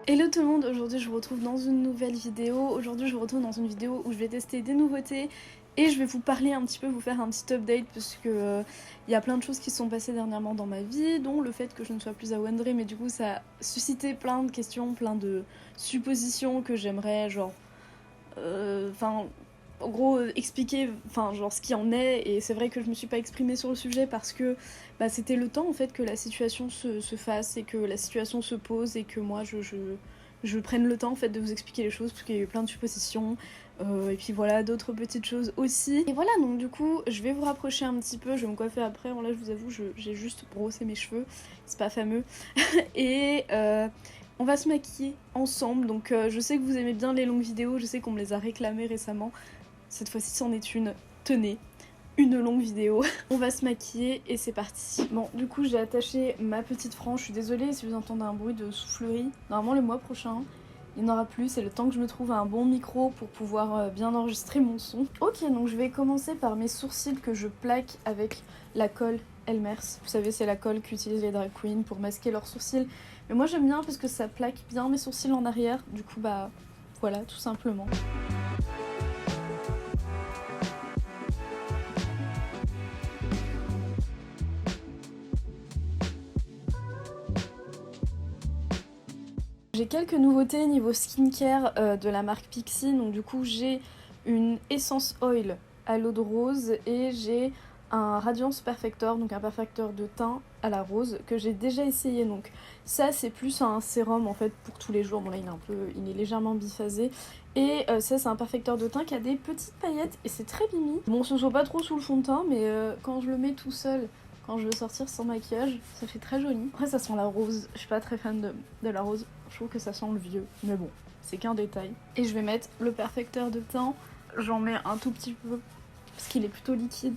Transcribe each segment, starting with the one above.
Hello tout le monde, aujourd'hui je vous retrouve dans une nouvelle vidéo. Aujourd'hui je vous retrouve dans une vidéo où je vais tester des nouveautés et je vais vous parler un petit peu, vous faire un petit update parce que il y a plein de choses qui se sont passées dernièrement dans ma vie, dont le fait que je ne sois plus à Wondream, mais du coup ça a suscité plein de questions, plein de suppositions que j'aimerais genre... en gros expliquer genre ce qu'il en est, et c'est vrai que je me suis pas exprimée sur le sujet parce que c'était le temps en fait que la situation se fasse et que la situation se pose et que moi je prenne le temps en fait de vous expliquer les choses parce qu'il y a eu plein de suppositions et puis voilà d'autres petites choses aussi. Et voilà, donc du coup je vais vous rapprocher un petit peu, je vais me coiffer après. Bon, là je vous avoue j'ai juste brossé mes cheveux, c'est pas fameux. Et on va se maquiller ensemble, donc je sais que vous aimez bien les longues vidéos, je sais qu'on me les a réclamées récemment. Cette fois-ci c'en est une, tenez, une longue vidéo. On va se maquiller et c'est parti. Bon, du coup j'ai attaché ma petite frange, je suis désolée si vous entendez un bruit de soufflerie. Normalement le mois prochain, il n'y en aura plus, c'est le temps que je me trouve un bon micro pour pouvoir bien enregistrer mon son. Ok, donc je vais commencer par mes sourcils que je plaque avec la colle Elmers. Vous savez, c'est la colle qu'utilisent les drag queens pour masquer leurs sourcils. Mais moi j'aime bien parce que ça plaque bien mes sourcils en arrière, du coup voilà, tout simplement. J'ai quelques nouveautés niveau skincare de la marque Pixi, donc du coup j'ai une essence oil à l'eau de rose et j'ai un Radiance Perfector, donc un perfecteur de teint à la rose que j'ai déjà essayé. Donc ça c'est plus un sérum en fait pour tous les jours. Bon là il est légèrement biphasé. Et ça c'est un perfecteur de teint qui a des petites paillettes et c'est très mimi. Bon, ce soit pas trop sous le fond de teint, mais quand je le mets tout seul, quand je veux sortir sans maquillage, ça fait très joli. Après ça sent la rose, je suis pas très fan de la rose, je trouve que ça sent le vieux, mais bon, c'est qu'un détail. Et je vais mettre le perfecteur de teint, j'en mets un tout petit peu, parce qu'il est plutôt liquide.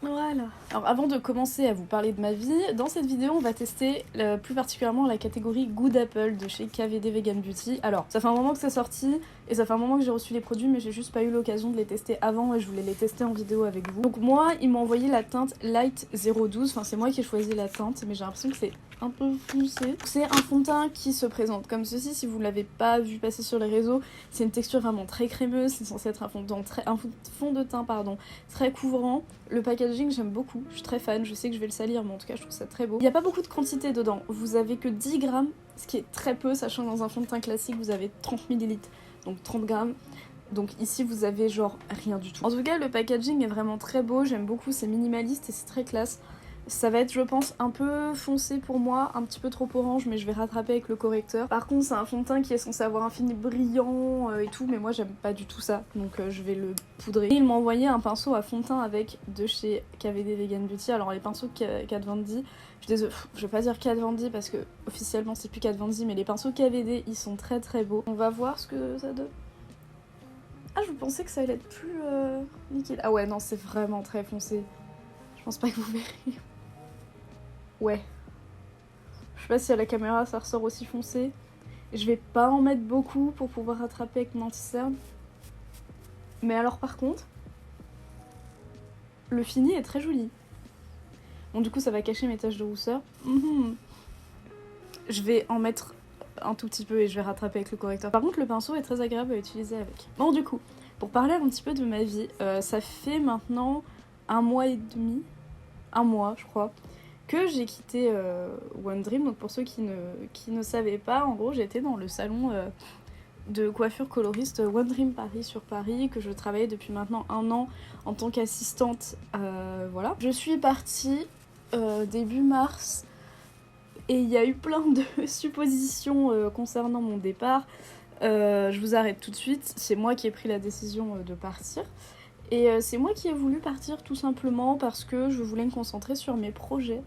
Voilà. Alors avant de commencer à vous parler de ma vie, dans cette vidéo on va tester plus particulièrement la catégorie Good Apple de chez KVD Vegan Beauty. Alors ça fait un moment que c'est sorti et ça fait un moment que j'ai reçu les produits, mais j'ai juste pas eu l'occasion de les tester avant et je voulais les tester en vidéo avec vous. Donc moi ils m'ont envoyé la teinte Light 012, enfin c'est moi qui ai choisi la teinte, mais j'ai l'impression que c'est un peu foncé. C'est un fond de teint qui se présente comme ceci, si vous l'avez pas vu passer sur les réseaux. C'est une texture vraiment très crémeuse, c'est censé être un fond de teint très couvrant. Le packaging j'aime beaucoup, je suis très fan, je sais que je vais le salir mais en tout cas je trouve ça très beau. Il n'y a pas beaucoup de quantité dedans, vous avez que 10 grammes, ce qui est très peu, sachant que dans un fond de teint classique vous avez 30 ml, donc 30 grammes. Donc ici vous avez genre rien du tout. En tout cas le packaging est vraiment très beau, j'aime beaucoup, c'est minimaliste et c'est très classe. Ça va être, je pense, un peu foncé pour moi, un petit peu trop orange, mais je vais rattraper avec le correcteur. Par contre, c'est un fond de teint qui est censé avoir un fini brillant et tout, mais moi j'aime pas du tout ça, donc je vais le poudrer. Et il m'a envoyé un pinceau à fond de teint avec de chez KVD Vegan Beauty. Alors les pinceaux Kat Von D, je vais pas dire Kat Von D parce que officiellement c'est plus Kat Von D, mais les pinceaux KVD ils sont très très beaux. On va voir ce que ça donne. Ah, je pensais que ça allait être plus liquide. Ah ouais, non, c'est vraiment très foncé. Je pense pas que vous verrez. Ouais. Je sais pas si à la caméra ça ressort aussi foncé. Je vais pas en mettre beaucoup pour pouvoir rattraper avec mon anti-cerne. Mais alors par contre, le fini est très joli. Bon, du coup ça va cacher mes taches de rousseur. Je vais en mettre un tout petit peu et je vais rattraper avec le correcteur. Par contre le pinceau est très agréable à utiliser avec. Bon, du coup, pour parler un petit peu de ma vie, ça fait maintenant 1 mois et demi, 1 mois je crois, que j'ai quitté Wondream. Donc pour ceux qui ne savaient pas, en gros j'étais dans le salon de coiffure coloriste Wondream Paris sur Paris, que je travaillais depuis maintenant 1 an en tant qu'assistante, voilà. Je suis partie début mars et il y a eu plein de suppositions concernant mon départ. Je vous arrête tout de suite, c'est moi qui ai pris la décision de partir. Et c'est moi qui ai voulu partir tout simplement parce que je voulais me concentrer sur mes projets.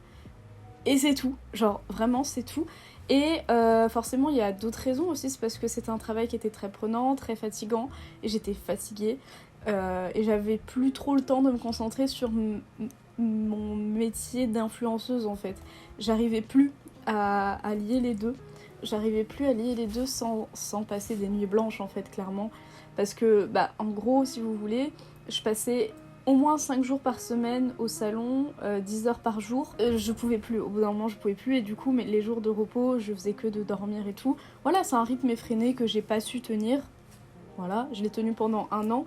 Et c'est tout, genre vraiment c'est tout. Et forcément il y a d'autres raisons aussi, c'est parce que c'était un travail qui était très prenant, très fatigant, et j'étais fatiguée. Et j'avais plus trop le temps de me concentrer sur mon métier d'influenceuse en fait. J'arrivais plus à lier les deux. J'arrivais plus à lier les deux sans passer des nuits blanches en fait, clairement. Parce que, en gros, si vous voulez, je passais au moins 5 jours par semaine au salon, 10 heures par jour. Je pouvais plus, au bout d'un moment je pouvais plus et du coup les jours de repos je faisais que de dormir et tout. Voilà, c'est un rythme effréné que j'ai pas su tenir. Voilà, je l'ai tenu pendant 1 an.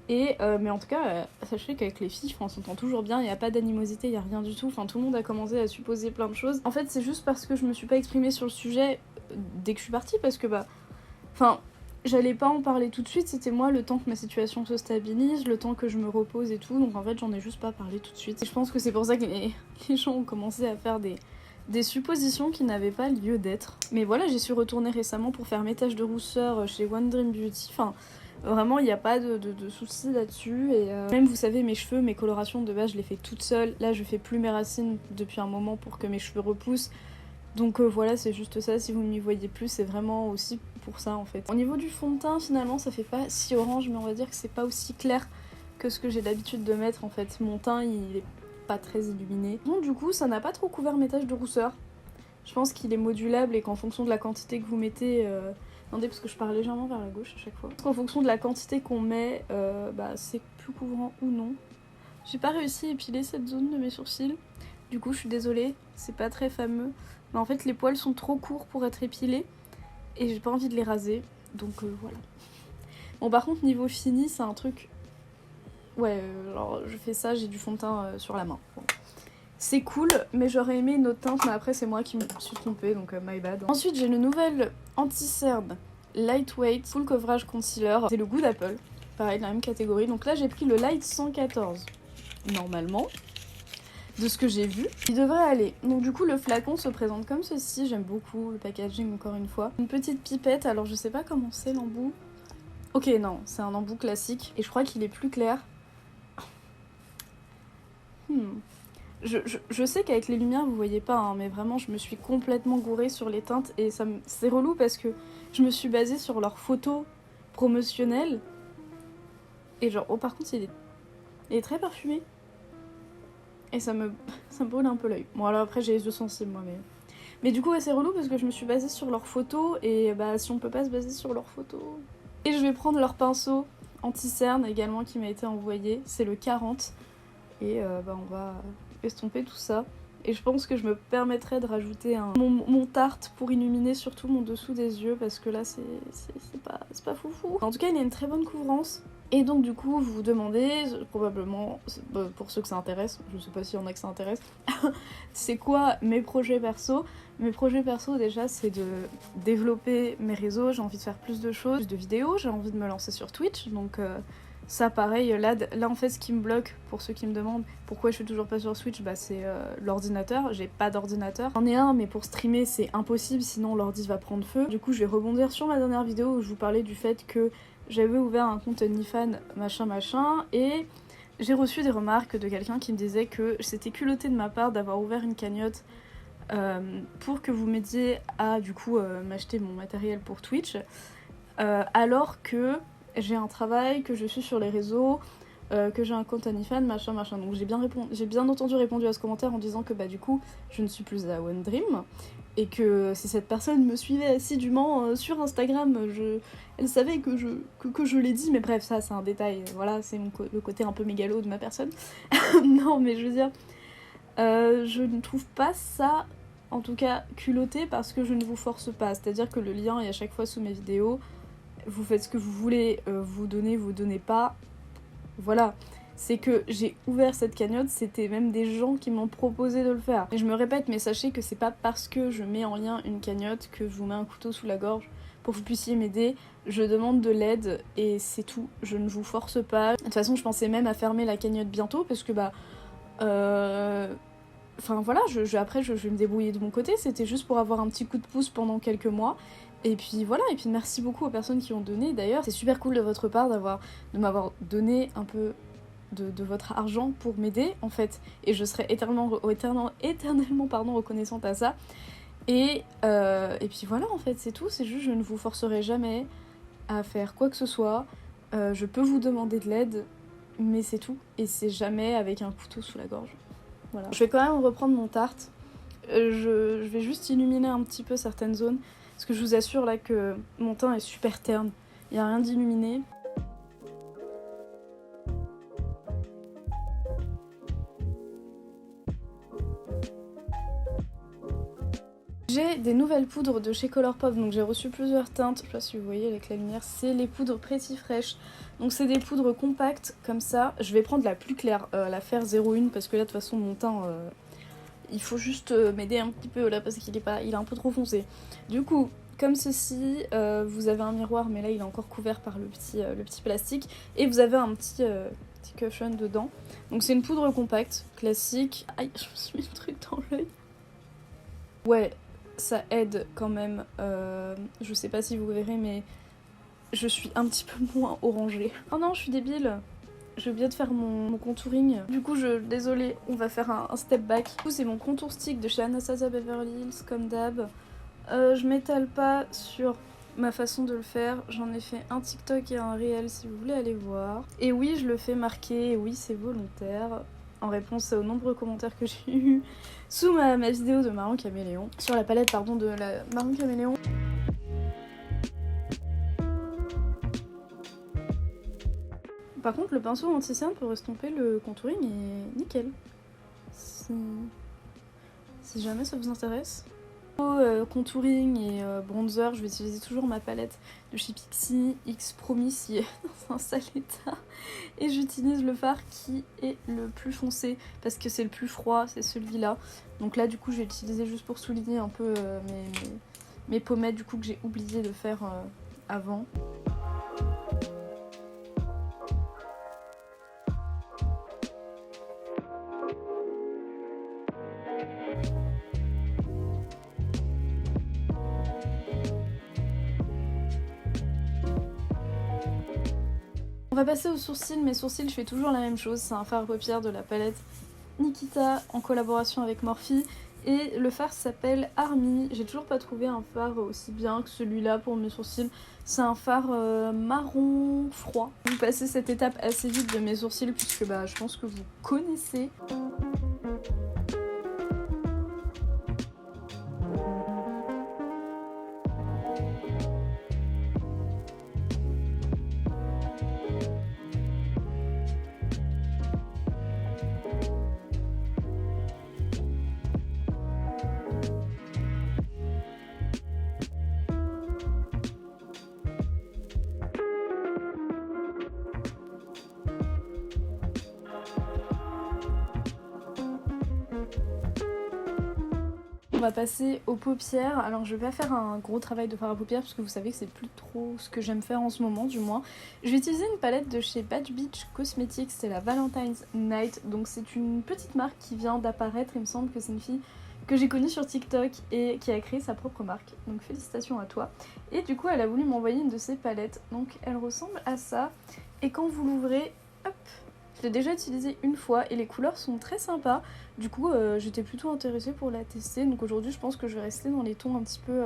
Et mais en tout cas, sachez qu'avec les filles, on s'entend toujours bien, il n'y a pas d'animosité, il n'y a rien du tout. Enfin, tout le monde a commencé à supposer plein de choses. En fait, c'est juste parce que je me suis pas exprimée sur le sujet dès que je suis partie, parce que j'allais pas en parler tout de suite, c'était moi le temps que ma situation se stabilise, le temps que je me repose et tout, donc en fait j'en ai juste pas parlé tout de suite. Et je pense que c'est pour ça que les gens ont commencé à faire des suppositions qui n'avaient pas lieu d'être. Mais voilà, j'y suis retournée récemment pour faire mes taches de rousseur chez One Dream Beauty, enfin vraiment il n'y a pas de soucis là-dessus. Et même vous savez mes cheveux, mes colorations de base je les fais toute seule, là je fais plus mes racines depuis un moment pour que mes cheveux repoussent. Donc voilà, c'est juste ça, si vous m'y voyez plus, c'est vraiment aussi pour ça en fait. Au niveau du fond de teint, finalement, ça fait pas si orange, mais on va dire que c'est pas aussi clair que ce que j'ai l'habitude de mettre en fait. Mon teint, il est pas très illuminé. Donc du coup, ça n'a pas trop couvert mes taches de rousseur. Je pense qu'il est modulable et qu'en fonction de la quantité que vous mettez... Attendez, parce que je pars légèrement vers la gauche à chaque fois. Parce qu'en fonction de la quantité qu'on met, c'est plus couvrant ou non. J'ai pas réussi à épiler cette zone de mes sourcils. Du coup, je suis désolée, c'est pas très fameux. Mais en fait, les poils sont trop courts pour être épilés. Et j'ai pas envie de les raser. Donc voilà. Bon, par contre, niveau fini, c'est un truc... Ouais, alors je fais ça, j'ai du fond de teint sur la main. Bon. C'est cool, mais j'aurais aimé une autre teinte, mais après c'est moi qui me suis trompée, donc my bad. Ensuite, j'ai le nouvel anti-cerne Lightweight Full Coverage Concealer. C'est le goût d'Apple, pareil, la même catégorie. Donc là, j'ai pris le Light 114, normalement, de ce que j'ai vu. Il devrait aller. Donc du coup, le flacon se présente comme ceci. J'aime beaucoup le packaging, encore une fois. Une petite pipette, alors je sais pas comment c'est l'embout. Ok, non, c'est un embout classique, et je crois qu'il est plus clair. Je sais qu'avec les lumières vous voyez pas, hein, mais vraiment je me suis complètement gourée sur les teintes et c'est relou parce que je me suis basée sur leurs photos promotionnelles et genre, oh par contre il est très parfumé et ça me brûle un peu l'œil. Bon alors après j'ai les yeux sensibles moi, mais du coup ouais, c'est relou parce que je me suis basée sur leurs photos et bah si on peut pas se baser sur leurs photos... Et je vais prendre leur pinceau anti-cerne également qui m'a été envoyé, c'est le 40 et on va estomper tout ça. Et je pense que je me permettrai de rajouter mon tarte pour illuminer surtout mon dessous des yeux parce que là c'est pas foufou. En tout cas il a une très bonne couvrance. Et donc du coup vous vous demandez, probablement, pour ceux que ça intéresse, je sais pas s'il y en a que ça intéresse, c'est quoi mes projets perso. Mes projets perso déjà c'est de développer mes réseaux, j'ai envie de faire plus de choses, plus de vidéos, j'ai envie de me lancer sur Twitch, donc ça pareil, là en fait ce qui me bloque, pour ceux qui me demandent pourquoi je suis toujours pas sur Switch, c'est l'ordinateur, j'ai pas d'ordinateur. J'en ai un mais pour streamer c'est impossible sinon l'ordi va prendre feu. Du coup je vais rebondir sur ma dernière vidéo où je vous parlais du fait que j'avais ouvert un compte OnlyFans machin et j'ai reçu des remarques de quelqu'un qui me disait que c'était culotté de ma part d'avoir ouvert une cagnotte pour que vous m'aidiez à du coup m'acheter mon matériel pour Twitch alors que j'ai un travail, que je suis sur les réseaux, que j'ai un compte OnlyFans, machin. Donc j'ai bien entendu répondu à ce commentaire en disant que du coup je ne suis plus à One Dream et que si cette personne me suivait assidûment sur Instagram, elle savait que je l'ai dit, mais bref, ça c'est un détail, voilà, c'est le côté un peu mégalo de ma personne. Non mais je veux dire, je ne trouve pas ça, en tout cas culotté, parce que je ne vous force pas, c'est-à-dire que le lien est à chaque fois sous mes vidéos. Vous faites ce que vous voulez, vous donnez pas. Voilà, c'est que j'ai ouvert cette cagnotte, c'était même des gens qui m'ont proposé de le faire. Et je me répète, mais sachez que c'est pas parce que je mets en lien une cagnotte que je vous mets un couteau sous la gorge pour que vous puissiez m'aider. Je demande de l'aide et c'est tout, je ne vous force pas. De toute façon, je pensais même à fermer la cagnotte bientôt parce que enfin voilà, après je vais me débrouiller de mon côté, c'était juste pour avoir un petit coup de pouce pendant quelques mois. Et puis voilà, et puis merci beaucoup aux personnes qui ont donné. D'ailleurs, c'est super cool de votre part de m'avoir donné un peu de votre argent pour m'aider, en fait. Et je serai éternellement reconnaissante à ça. Et puis voilà, en fait, c'est tout. C'est juste, je ne vous forcerai jamais à faire quoi que ce soit. Je peux vous demander de l'aide, mais c'est tout. Et c'est jamais avec un couteau sous la gorge. Voilà. Je vais quand même reprendre mon tarte. Je vais juste illuminer un petit peu certaines zones. Parce que je vous assure là que mon teint est super terne. Il n'y a rien d'illuminé. J'ai des nouvelles poudres de chez Colourpop, donc j'ai reçu plusieurs teintes, je sais pas si vous voyez avec la lumière, c'est les poudres Pretty Fresh. Donc c'est des poudres compactes comme ça, je vais prendre la plus claire, la Fer 01 parce que là de toute façon mon teint, il faut juste m'aider un petit peu là parce qu'il est un peu trop foncé. Du coup, comme ceci, vous avez un miroir mais là il est encore couvert par le petit plastique et vous avez un petit cushion dedans. Donc c'est une poudre compacte, classique. Aïe, je me suis mis le truc dans l'œil. Ouais, ça aide quand même. Je sais pas si vous verrez, mais je suis un petit peu moins orangée. Oh non, je suis débile. J'ai oublié de faire mon contouring. Du coup, désolée, on va faire un step back. Du coup, c'est mon contour stick de chez Anastasia Beverly Hills, comme d'hab. Je m'étale pas sur ma façon de le faire. J'en ai fait un TikTok et un réel si vous voulez aller voir. Et oui, je le fais marquer, et oui, c'est volontaire. En réponse aux nombreux commentaires que j'ai eu sous ma vidéo de Marron Caméléon. Sur la palette, pardon, de la Marron Caméléon. Par contre, le pinceau anti-cerne pour estomper le contouring est nickel. Si jamais ça vous intéresse. Contouring et bronzer, je vais utiliser toujours ma palette de chez Pixi, X Promise qui est dans un sale état. Et j'utilise le fard qui est le plus foncé parce que c'est le plus froid, c'est celui-là. Donc là du coup je vais l'utiliser juste pour souligner un peu mes pommettes du coup que j'ai oublié de faire avant. On va passer aux sourcils. Mes sourcils, je fais toujours la même chose. C'est un fard à paupières de la palette Nikita en collaboration avec Morphe. Et le fard s'appelle Army. J'ai toujours pas trouvé un fard aussi bien que celui-là pour mes sourcils. C'est un fard marron froid. Vous passez cette étape assez vite de mes sourcils puisque je pense que vous connaissez. On va passer aux paupières. Alors je vais pas faire un gros travail de fard à paupières parce que vous savez que c'est plus trop ce que j'aime faire en ce moment du moins. Je vais utiliser une palette de chez Bad Beach Cosmetics, c'est la Valentine's Night. Donc c'est une petite marque qui vient d'apparaître, il me semble que c'est une fille que j'ai connue sur TikTok et qui a créé sa propre marque. Donc félicitations à toi. Et du coup elle a voulu m'envoyer une de ses palettes. Donc elle ressemble à ça. Et quand vous l'ouvrez, hop, je l'ai déjà utilisée une fois et les couleurs sont très sympas. Du coup, j'étais plutôt intéressée pour la tester. Donc aujourd'hui, je pense que je vais rester dans les tons un petit peu...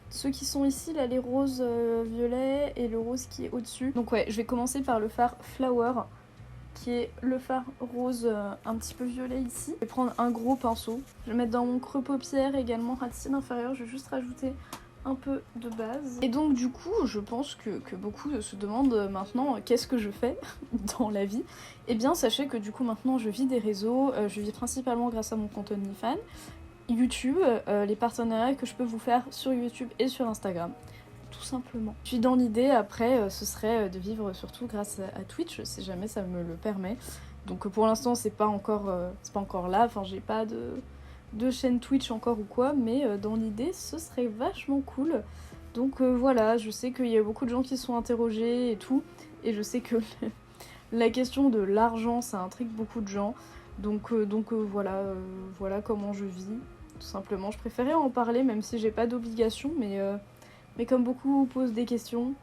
ceux qui sont ici, là, les roses violets et le rose qui est au-dessus. Donc ouais, je vais commencer par le fard Flower, qui est le fard rose un petit peu violet ici. Je vais prendre un gros pinceau. Je vais mettre dans mon creux paupière également, ras de cils inférieur. Je vais juste rajouter un peu de base. Et donc du coup, je pense que beaucoup se demandent maintenant qu'est-ce que je fais dans la vie. Et bien sachez que du coup maintenant je vis des réseaux, je vis principalement grâce à mon compte OnlyFans, YouTube, les partenariats que je peux vous faire sur YouTube et sur Instagram. Tout simplement. Puis dans l'idée après ce serait de vivre surtout grâce à Twitch si jamais ça me le permet. Donc pour l'instant c'est pas encore là, enfin j'ai pas de chaîne Twitch encore ou quoi, mais dans l'idée ce serait vachement cool. Donc voilà, je sais qu'il y a beaucoup de gens qui se sont interrogés et tout, et je sais que la question de l'argent ça intrigue beaucoup de gens, donc voilà, voilà comment je vis, tout simplement. Je préférais en parler même si j'ai pas d'obligation, mais comme beaucoup posent des questions,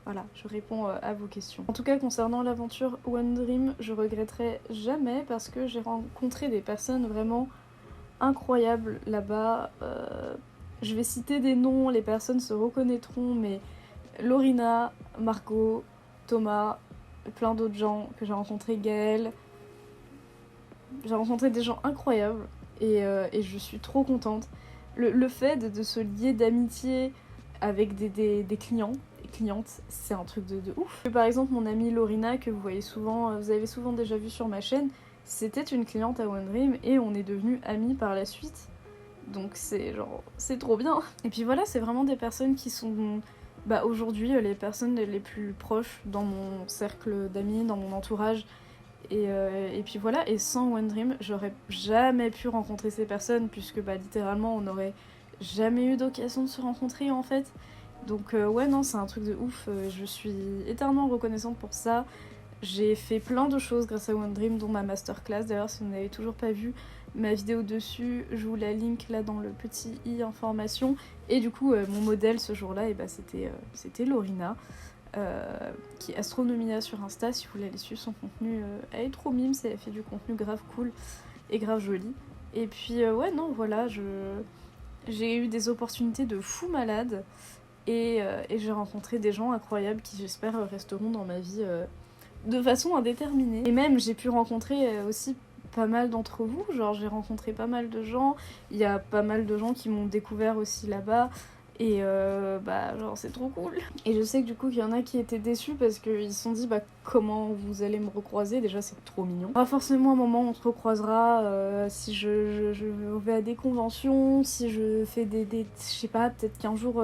voilà, je réponds à vos questions. En tout cas, concernant l'aventure One Dream, je regretterai jamais parce que j'ai rencontré des personnes vraiment incroyables là-bas. Je vais citer des noms, les personnes se reconnaîtront, mais Lorina, Margot, Thomas, plein d'autres gens que j'ai rencontrés, Gaël. J'ai rencontré des gens incroyables et je suis trop contente. Le fait de se lier d'amitié avec des clients et clientes, c'est un truc de ouf. Par exemple, mon amie Lorina, que vous voyez souvent, vous avez souvent déjà vu sur ma chaîne, c'était une cliente à One Dream et on est devenus amis par la suite. Donc c'est trop bien. Et puis voilà, c'est vraiment des personnes qui sont aujourd'hui les personnes les plus proches dans mon cercle d'amis, dans mon entourage. Et puis voilà, et sans One Dream, j'aurais jamais pu rencontrer ces personnes, puisque littéralement on n'aurait jamais eu d'occasion de se rencontrer en fait. Donc ouais, non, c'est un truc de ouf, je suis éternellement reconnaissante pour ça. J'ai fait plein de choses grâce à One Dream, dont ma masterclass. D'ailleurs, si vous n'avez toujours pas vu ma vidéo dessus, je vous la link là dans le petit i information. Et du coup, mon modèle ce jour-là, c'était Lorina, qui est Astronomia sur Insta. Si vous voulez aller suivre son contenu, elle est trop mimes, elle fait du contenu grave cool et grave joli. Et puis ouais, non, voilà, j'ai eu des opportunités de fou malade. Et j'ai rencontré des gens incroyables qui, j'espère, resteront dans ma vie de façon indéterminée. Et même, j'ai pu rencontrer aussi pas mal d'entre vous. Genre, j'ai rencontré pas mal de gens. Il y a pas mal de gens qui m'ont découvert aussi là-bas. Et c'est trop cool. Et je sais que du coup, il y en a qui étaient déçus parce qu'ils se sont dit, comment vous allez me recroiser? Déjà, c'est trop mignon. Pas forcément un moment où on se recroisera si je vais à des conventions, si je fais je sais pas, peut-être qu'un jour,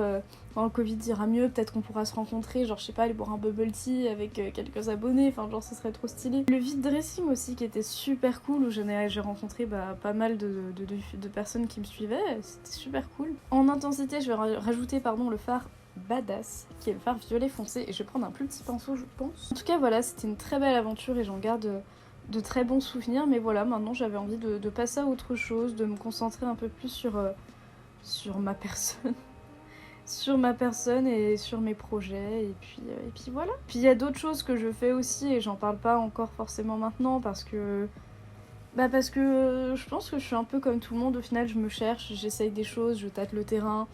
quand le Covid ira mieux, peut-être qu'on pourra se rencontrer, genre, je sais pas, aller boire un bubble tea avec quelques abonnés, enfin, genre, ce serait trop stylé. Le vide dressing aussi, qui était super cool, où j'ai rencontré pas mal de personnes qui me suivaient, c'était super cool. En intensité, je vais rajouter le phare Badass, qui est le phare violet foncé, et je vais prendre un plus petit pinceau, je pense. En tout cas, voilà, c'était une très belle aventure et j'en garde de très bons souvenirs, mais voilà, maintenant j'avais envie de passer à autre chose, de me concentrer un peu plus sur ma personne. Sur ma personne et sur mes projets, et puis voilà. Puis il y a d'autres choses que je fais aussi, et j'en parle pas encore forcément maintenant, parce que je pense que je suis un peu comme tout le monde, au final je me cherche, j'essaye des choses, je tâte le terrain,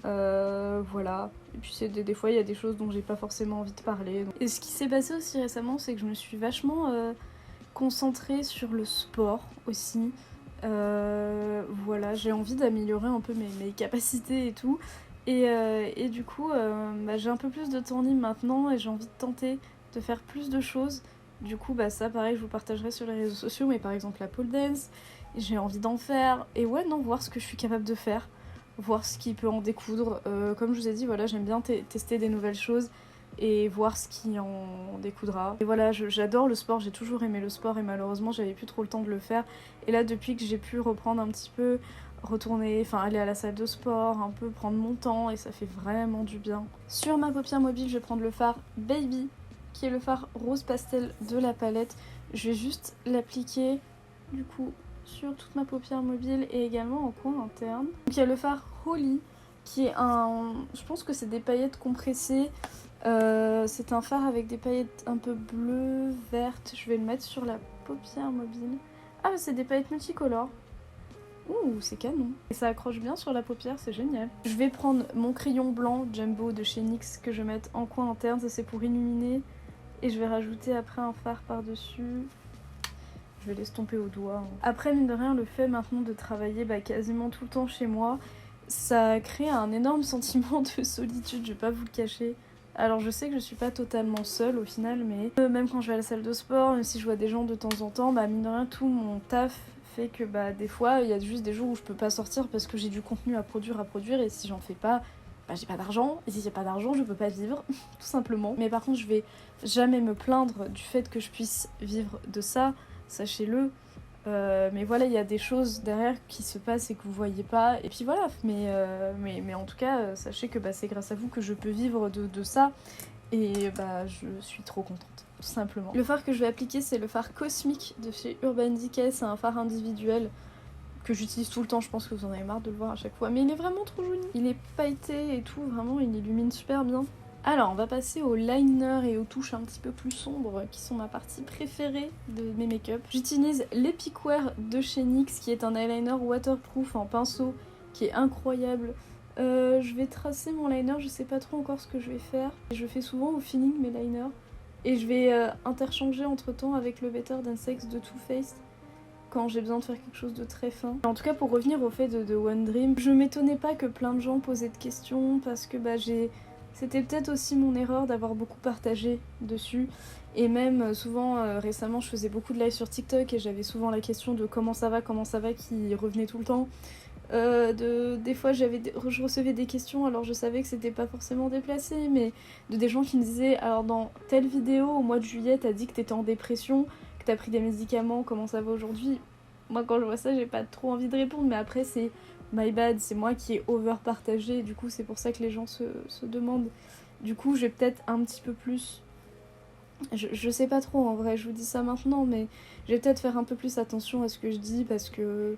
voilà. Et puis des fois il y a des choses dont j'ai pas forcément envie de parler. Et ce qui s'est passé aussi récemment, c'est que je me suis vachement concentrée sur le sport aussi. Voilà, j'ai envie d'améliorer un peu mes capacités et tout. Et du coup, j'ai un peu plus de temps libre maintenant et j'ai envie de tenter de faire plus de choses. Du coup, ça, pareil, je vous partagerai sur les réseaux sociaux, mais par exemple la pole dance, j'ai envie d'en faire. Et ouais, non, voir ce que je suis capable de faire, voir ce qui peut en découdre. Comme je vous ai dit, voilà, j'aime bien tester des nouvelles choses et voir ce qui en découdra. Et voilà, j'adore le sport, j'ai toujours aimé le sport et malheureusement, j'avais plus trop le temps de le faire. Et là, depuis que j'ai pu reprendre un petit peu, aller à la salle de sport, un peu prendre mon temps et ça fait vraiment du bien. Sur ma paupière mobile, je vais prendre le fard Baby, qui est le fard rose pastel de la palette. Je vais juste l'appliquer du coup sur toute ma paupière mobile et également en coin interne. Donc il y a le fard Holly, qui est je pense que c'est des paillettes compressées. C'est un fard avec des paillettes un peu bleues, vertes. Je vais le mettre sur la paupière mobile. Ah, c'est des paillettes multicolores. Ouh, c'est canon. Et ça accroche bien sur la paupière, c'est génial. Je vais prendre mon crayon blanc Jumbo de chez NYX que je vais mettre en coin interne, ça c'est pour illuminer. Et je vais rajouter après un fard par-dessus. Je vais l'estomper au doigt. Après, mine de rien, le fait maintenant de travailler quasiment tout le temps chez moi, ça crée un énorme sentiment de solitude, je vais pas vous le cacher. Alors je sais que je suis pas totalement seule au final, mais même quand je vais à la salle de sport, même si je vois des gens de temps en temps, mine de rien, tout mon taf fait que des fois il y a juste des jours où je peux pas sortir parce que j'ai du contenu à produire et si j'en fais pas, j'ai pas d'argent, et si j'ai pas d'argent je peux pas vivre tout simplement. Mais par contre je vais jamais me plaindre du fait que je puisse vivre de ça, sachez-le. Mais voilà, il y a des choses derrière qui se passent et que vous voyez pas, et puis voilà, mais en tout cas sachez que c'est grâce à vous que je peux vivre de ça, et je suis trop contente. Tout simplement. Le fard que je vais appliquer, c'est le fard Cosmic de chez Urban Decay. C'est un fard individuel que j'utilise tout le temps. Je pense que vous en avez marre de le voir à chaque fois. Mais il est vraiment trop joli. Il est pailleté et tout. Vraiment, il illumine super bien. Alors, on va passer au liner et aux touches un petit peu plus sombres qui sont ma partie préférée de mes make-up. J'utilise l'Epic Wear de chez NYX qui est un eyeliner waterproof en pinceau qui est incroyable. Je vais tracer mon liner. Je sais pas trop encore ce que je vais faire. Je fais souvent au feeling mes liners. Et je vais interchanger entre temps avec le Better Than Sex de Too Faced quand j'ai besoin de faire quelque chose de très fin. En tout cas, pour revenir au fait de One Dream, je m'étonnais pas que plein de gens posaient de questions parce que c'était peut-être aussi mon erreur d'avoir beaucoup partagé dessus. Et même souvent, récemment, je faisais beaucoup de live sur TikTok et j'avais souvent la question de comment ça va qui revenait tout le temps. Des fois je recevais des questions, alors je savais que c'était pas forcément déplacé, mais de des gens qui me disaient alors dans telle vidéo au mois de juillet t'as dit que t'étais en dépression, que t'as pris des médicaments, comment ça va aujourd'hui? Moi quand je vois ça j'ai pas trop envie de répondre, mais après c'est my bad, c'est moi qui ai over partagé, du coup c'est pour ça que les gens se demandent. Du coup je vais peut-être un petit peu plus... Je sais pas trop en vrai, je vous dis ça maintenant, mais je vais peut-être faire un peu plus attention à ce que je dis parce que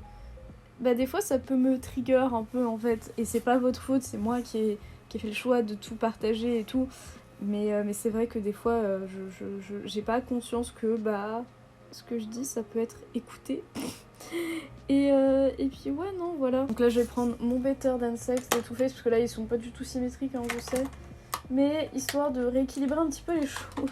bah des fois ça peut me trigger un peu en fait, et c'est pas votre faute, c'est moi qui ai fait le choix de tout partager et tout, mais c'est vrai que des fois j'ai pas conscience que bah ce que je dis ça peut être écouté. Et puis ouais non voilà. Donc là je vais prendre mon Better Than Sex de Too Faced parce que là ils sont pas du tout symétriques hein, je sais, mais histoire de rééquilibrer un petit peu les choses.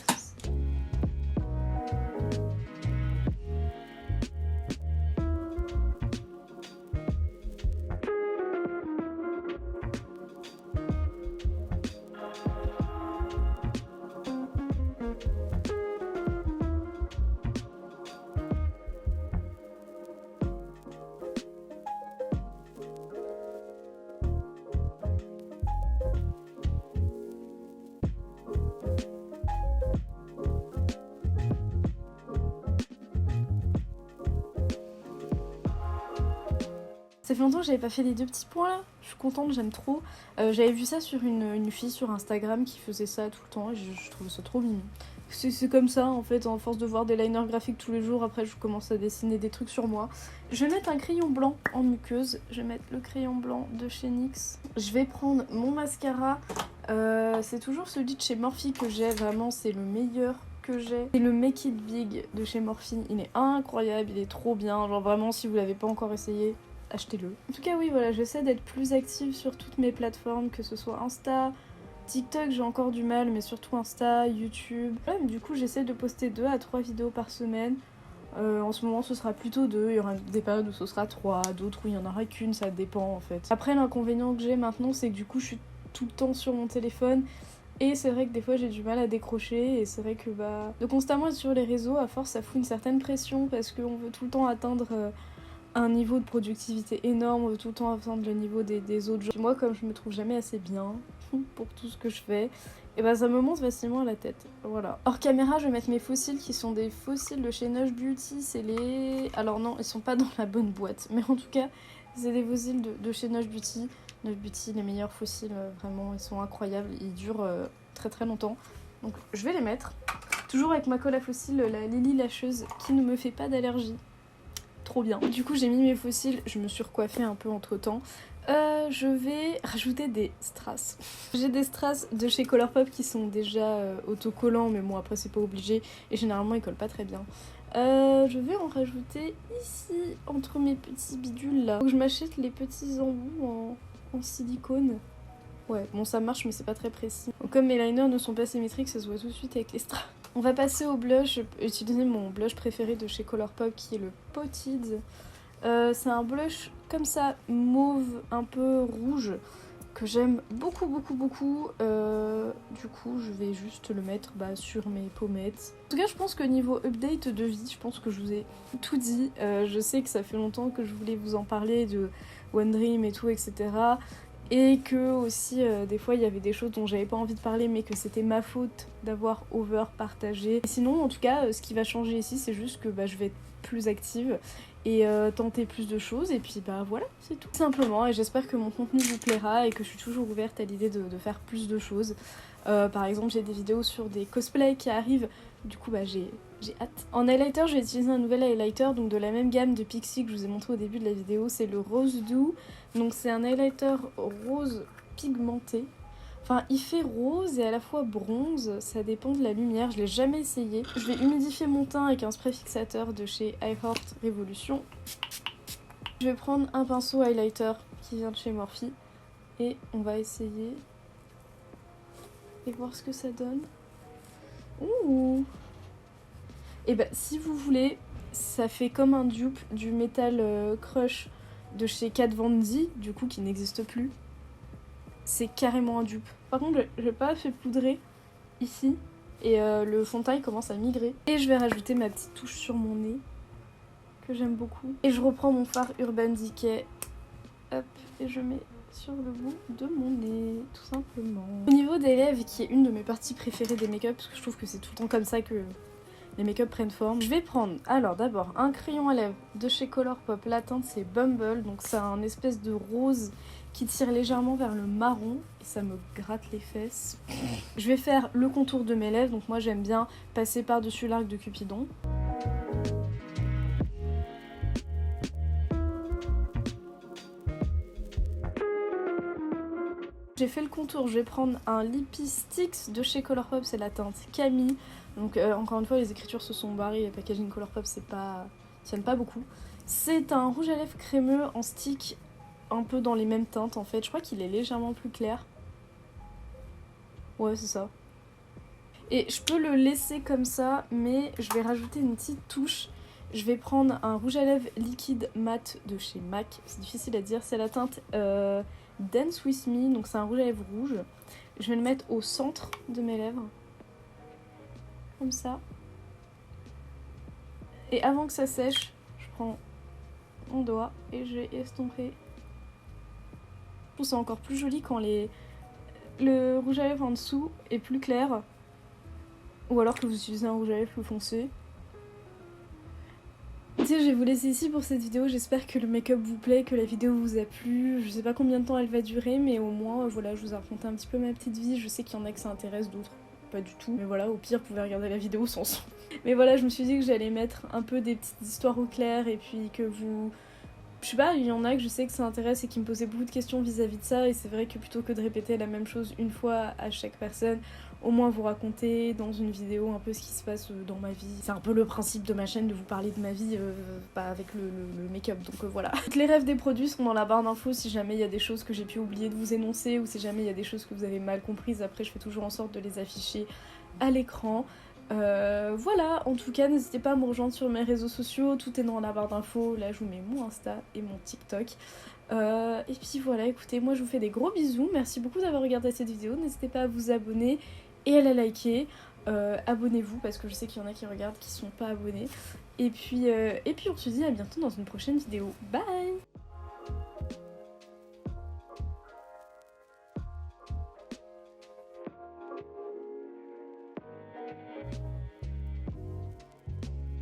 Ça fait longtemps que j'avais pas fait les deux petits points là, je suis contente, j'aime trop. J'avais vu ça sur une fille sur Instagram qui faisait ça tout le temps et je trouvais ça trop mignon. C'est comme ça en fait, en force de voir des liners graphiques tous les jours, après je commence à dessiner des trucs sur moi. Je vais mettre un crayon blanc en muqueuse, je vais mettre le crayon blanc de chez NYX. Je vais prendre mon mascara, c'est toujours celui de chez Morphe que j'ai, vraiment c'est le meilleur que j'ai. C'est le Make It Big de chez Morphe, il est incroyable, il est trop bien, genre vraiment si vous l'avez pas encore essayé, achetez-le. En tout cas oui voilà, j'essaie d'être plus active sur toutes mes plateformes, que ce soit Insta, TikTok j'ai encore du mal, mais surtout Insta, YouTube. Ouais, du coup j'essaie de poster 2 à 3 vidéos par semaine. En ce moment ce sera plutôt 2, il y aura des périodes où ce sera 3, d'autres où il y en aura qu'une, ça dépend en fait. Après l'inconvénient que j'ai maintenant c'est que du coup je suis tout le temps sur mon téléphone. Et c'est vrai que des fois j'ai du mal à décrocher, et c'est vrai que bah de constamment être sur les réseaux, à force ça fout une certaine pression parce qu'on veut tout le temps atteindre un niveau de productivité énorme, on veut tout le temps atteindre le niveau des autres gens. Moi comme je me trouve jamais assez bien pour tout ce que je fais, et bah ça me monte facilement à la tête, voilà. Hors caméra je vais mettre mes fossiles qui sont des fossiles de chez Nush Beauty, c'est les... Alors non, ils sont pas dans la bonne boîte, mais en tout cas c'est des fossiles de chez Nush Beauty. Nush Beauty, les meilleurs fossiles, vraiment, ils sont incroyables, ils durent très très longtemps. Donc je vais les mettre, toujours avec ma colle à fossiles, la Lily Lâcheuse, qui ne me fait pas d'allergie. Trop bien. Du coup j'ai mis mes fossiles, je me suis recoiffée un peu entre temps. Je vais rajouter des strass. J'ai des strass de chez Colourpop qui sont déjà autocollants, mais bon après c'est pas obligé et généralement ils collent pas très bien. Je vais en rajouter ici entre mes petits bidules là. Donc je m'achète les petits embouts en silicone. Ouais, bon ça marche mais c'est pas très précis. Donc, comme mes liners ne sont pas symétriques, ça se voit tout de suite avec les strass. On va passer au blush. Je vais utiliser mon blush préféré de chez Colourpop qui est le Potted. C'est un blush comme ça, mauve, un peu rouge, que j'aime beaucoup beaucoup beaucoup. Du coup je vais juste le mettre sur mes pommettes. En tout cas je pense que niveau update de vie, je pense que je vous ai tout dit. Je sais que ça fait longtemps que je voulais vous en parler de One Dream et tout etc. Et que aussi des fois il y avait des choses dont j'avais pas envie de parler mais que c'était ma faute d'avoir over partagé. Et sinon en tout cas ce qui va changer ici c'est juste que je vais être plus active et tenter plus de choses, et puis voilà, c'est tout simplement. Et j'espère que mon contenu vous plaira et que je suis toujours ouverte à l'idée de faire plus de choses. Par exemple j'ai des vidéos sur des cosplays qui arrivent, du coup j'ai hâte. En highlighter je vais utiliser un nouvel highlighter, donc de la même gamme de Pixi que je vous ai montré au début de la vidéo, c'est le Rose Dew. Donc c'est un highlighter rose pigmenté. Enfin, il fait rose et à la fois bronze, ça dépend de la lumière, je l'ai jamais essayé. Je vais humidifier mon teint avec un spray fixateur de chez I Heart Revolution. Je vais prendre un pinceau highlighter qui vient de chez Morphe et on va essayer et voir ce que ça donne. Ouh! Et si vous voulez, ça fait comme un dupe du Metal Crush de chez Kat Von D, du coup qui n'existe plus. C'est carrément un dupe. Par contre, j'ai pas fait poudrer ici et le fond de teint commence à migrer. Et je vais rajouter ma petite touche sur mon nez que j'aime beaucoup. Et je reprends mon fard Urban Decay hop, et je mets sur le bout de mon nez, tout simplement. Au niveau des lèvres, qui est une de mes parties préférées des make-up, parce que je trouve que c'est tout le temps comme ça que les make-up prennent forme. Je vais prendre, alors d'abord, un crayon à lèvres de chez Colourpop. La teinte c'est Bumble, donc c'est un espèce de rose qui tire légèrement vers le marron et ça me gratte les fesses. Je vais faire le contour de mes lèvres, donc moi j'aime bien passer par-dessus l'arc de Cupidon. J'ai fait le contour, je vais prendre un Lippie Sticks de chez Colourpop, c'est la teinte Camille. Donc encore une fois les écritures se sont barrées, les packaging Colourpop tiennent pas beaucoup. C'est un rouge à lèvres crémeux en stick, un peu dans les mêmes teintes en fait. Je crois qu'il est légèrement plus clair. Ouais c'est ça. Et je peux le laisser comme ça, mais je vais rajouter une petite touche. Je vais prendre un rouge à lèvres liquide mat de chez MAC, c'est difficile à dire, c'est la teinte Dance With Me, donc c'est un rouge à lèvres rouge. Je vais le mettre au centre de mes lèvres, comme ça. Et avant que ça sèche, je prends mon doigt et je vais estomper. Je trouve ça encore plus joli quand le rouge à lèvres en dessous est plus clair, ou alors que vous utilisez un rouge à lèvres plus foncé. Tu sais, je vais vous laisser ici pour cette vidéo, j'espère que le make-up vous plaît, que la vidéo vous a plu. Je sais pas combien de temps elle va durer, mais au moins, voilà, je vous ai raconté un petit peu ma petite vie. Je sais qu'il y en a que ça intéresse, d'autres pas du tout. Mais voilà, au pire, vous pouvez regarder la vidéo sans son. Mais voilà, je me suis dit que j'allais mettre un peu des petites histoires au clair et puis que vous... Je sais pas, il y en a que je sais que ça intéresse et qui me posaient beaucoup de questions vis-à-vis de ça, et c'est vrai que plutôt que de répéter la même chose une fois à chaque personne, au moins vous raconter dans une vidéo un peu ce qui se passe dans ma vie. C'est un peu le principe de ma chaîne, de vous parler de ma vie avec le make-up, donc voilà. Toutes les rêves des produits sont dans la barre d'infos si jamais il y a des choses que j'ai pu oublier de vous énoncer, ou si jamais il y a des choses que vous avez mal comprises. Après je fais toujours en sorte de les afficher à l'écran. Voilà, en tout cas n'hésitez pas à me rejoindre sur mes réseaux sociaux, tout est dans la barre d'infos, là je vous mets mon Insta et mon TikTok. Et puis voilà, écoutez, moi je vous fais des gros bisous, merci beaucoup d'avoir regardé cette vidéo, n'hésitez pas à vous abonner et à la liker, abonnez-vous parce que je sais qu'il y en a qui regardent qui sont pas abonnés, et puis on se dit à bientôt dans une prochaine vidéo, bye.